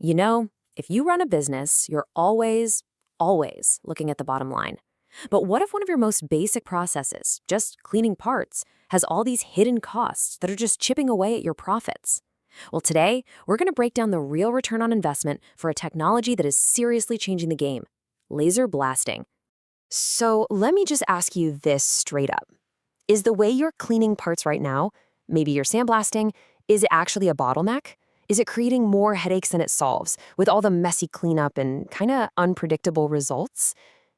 You know, if you run a business, you're always looking at the bottom line. But what if one of your most basic processes, just cleaning parts, has all these hidden costs that are just chipping away at your profits? Well, today, we're going to break down the real return on investment for a technology that is seriously changing the game: laser blasting. So let me just ask you this straight up. Is the way you're cleaning parts right now, maybe you're sandblasting, is it actually a bottleneck? Is it creating more headaches than it solves, with all the messy cleanup and kind of unpredictable results?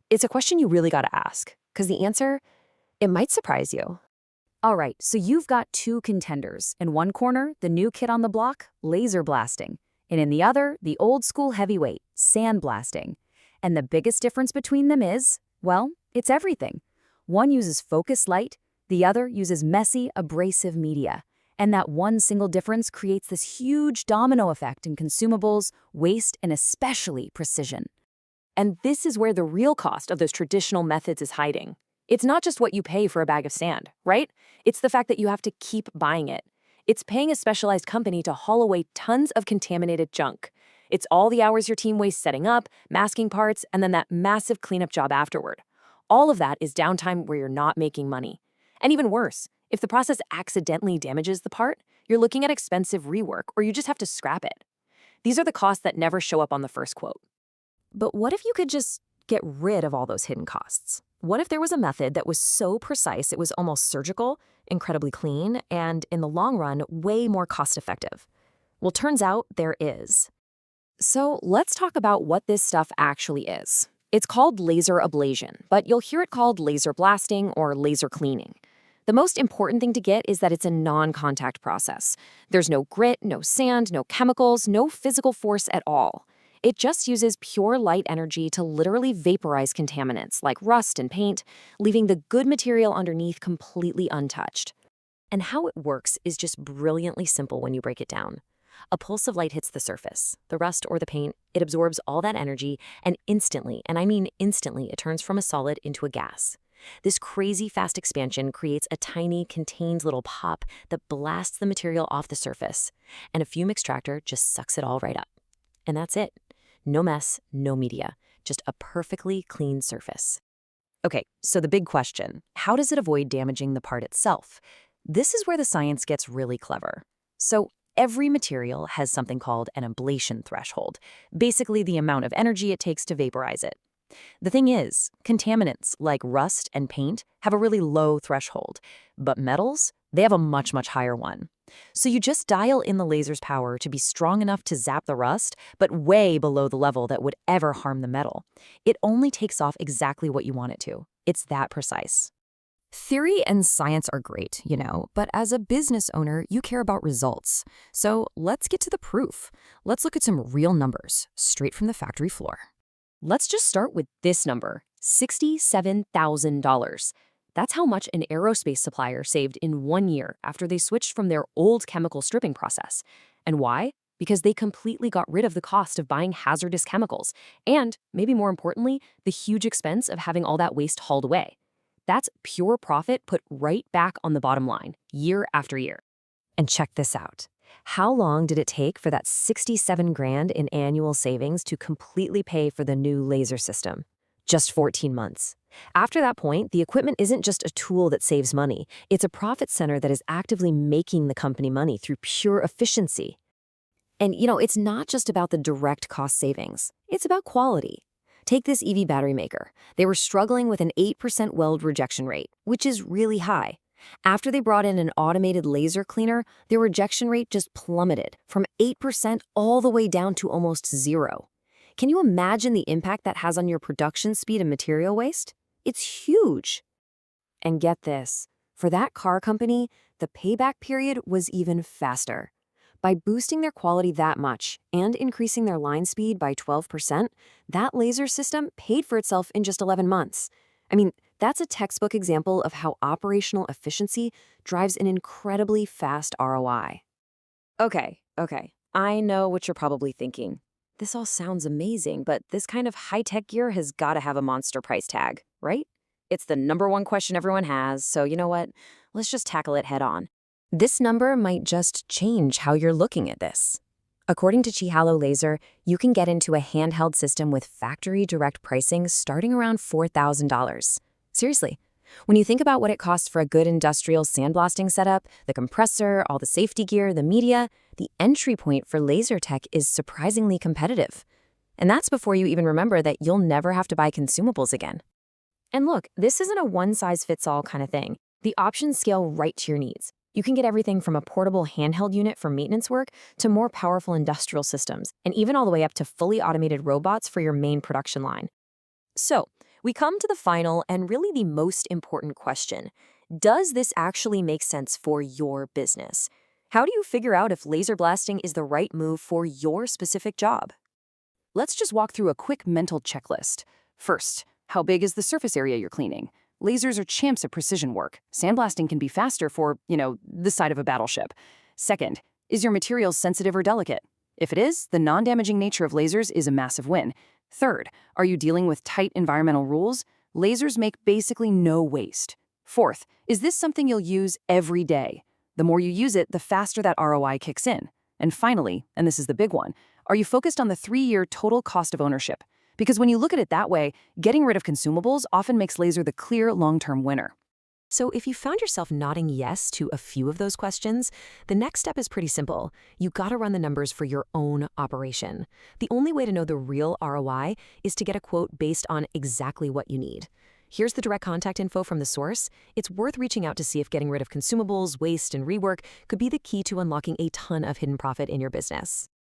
It's a question you really got to ask, because the answer, it might surprise you. All right, so you've got two contenders. In one corner, the new kid on the block, laser blasting, and in the other, the old school heavyweight, sandblasting. And the biggest difference between them is, well, it's everything. One uses focused light, the other uses messy, abrasive media. And that one single difference creates this huge domino effect in consumables, waste, and especially precision. And this is where the real cost of those traditional methods is hiding. It's not just what you pay for a bag of sand, right? It's the fact that you have to keep buying it. It's paying a specialized company to haul away tons of contaminated junk. It's all the hours your team wastes setting up, masking parts, and then that massive cleanup job afterward. All of that is downtime where you're not making money. And even worse, if the process accidentally damages the part, you're looking at expensive rework or you just have to scrap it. These are the costs that never show up on the first quote. But what if you could just get rid of all those hidden costs? What if there was a method that was so precise it was almost surgical, incredibly clean, and in the long run, way more cost-effective? Well, turns out there is. So let's talk about what this stuff actually is. It's called laser ablation, but you'll hear it called laser blasting or laser cleaning. The most important thing to get is that it's a non-contact process. There's no grit, no sand, no chemicals, no physical force at all. It just uses pure light energy to literally vaporize contaminants like rust and paint, leaving the good material underneath completely untouched. And how it works is just brilliantly simple when you break it down. A pulse of light hits the surface, the rust or the paint, it absorbs all that energy, and instantly, and I mean instantly, it turns from a solid into a gas. This crazy fast expansion creates a tiny, contained little pop that blasts the material off the surface, and a fume extractor just sucks it all right up. And that's it. No mess, no media, just a perfectly clean surface. Okay, so the big question, how does it avoid damaging the part itself? This is where the science gets really clever. So every material has something called an ablation threshold, basically the amount of energy it takes to vaporize it. The thing is, contaminants like rust and paint have a really low threshold, but metals, they have a much higher one. So you just dial in the laser's power to be strong enough to zap the rust, but way below the level that would ever harm the metal. It only takes off exactly what you want it to. It's that precise. Theory and science are great, but as a business owner, you care about results. So let's get to the proof. Let's look at some real numbers, straight from the factory floor. Let's just start with this number, $67,000. That's how much an aerospace supplier saved in 1 year after they switched from their old chemical stripping process. And why? Because they completely got rid of the cost of buying hazardous chemicals and, maybe more importantly, the huge expense of having all that waste hauled away. That's pure profit put right back on the bottom line, year after year. And check this out. How long did it take for that 67 grand in annual savings to completely pay for the new laser system? Just 14 months. After that point, the equipment isn't just a tool that saves money. It's a profit center that is actively making the company money through pure efficiency. And it's not just about the direct cost savings. It's about quality. Take this EV battery maker. They were struggling with an 8% weld rejection rate, which is really high. After they brought in an automated laser cleaner, their rejection rate just plummeted from 8% all the way down to almost 0. Can you imagine the impact that has on your production speed and material waste? It's huge. And get this, for that car company, the payback period was even faster. By boosting their quality that much and increasing their line speed by 12%, that laser system paid for itself in just 11 months. I mean, that's a textbook example of how operational efficiency drives an incredibly fast ROI. Okay, I know what you're probably thinking. This all sounds amazing, but this kind of high-tech gear has got to have a monster price tag, right? It's the #1 question everyone has, so you know what? Let's just tackle it head on. This number might just change how you're looking at this. According to Chihalo Laser, you can get into a handheld system with factory direct pricing starting around $4,000. Seriously. When you think about what it costs for a good industrial sandblasting setup, the compressor, all the safety gear, the media, the entry point for laser tech is surprisingly competitive. And that's before you even remember that you'll never have to buy consumables again. And look, this isn't a one-size-fits-all kind of thing. The options scale right to your needs. You can get everything from a portable handheld unit for maintenance work to more powerful industrial systems, and even all the way up to fully automated robots for your main production line. So, we come to the final and really the most important question. Does this actually make sense for your business? How do you figure out if laser blasting is the right move for your specific job? Let's just walk through a quick mental checklist. First, how big is the surface area you're cleaning? Lasers are champs at precision work. Sandblasting can be faster for, the side of a battleship. Second, is your material sensitive or delicate? If it is, the non-damaging nature of lasers is a massive win. Third, are you dealing with tight environmental rules? Lasers make basically no waste. Fourth, is this something you'll use every day? The more you use it, the faster that ROI kicks in. And finally, and this is the big one, are you focused on the 3-year total cost of ownership? Because when you look at it that way, getting rid of consumables often makes laser the clear long-term winner. So if you found yourself nodding yes to a few of those questions, the next step is pretty simple. You gotta run the numbers for your own operation. The only way to know the real ROI is to get a quote based on exactly what you need. Here's the direct contact info from the source. It's worth reaching out to see if getting rid of consumables, waste, and rework could be the key to unlocking a ton of hidden profit in your business.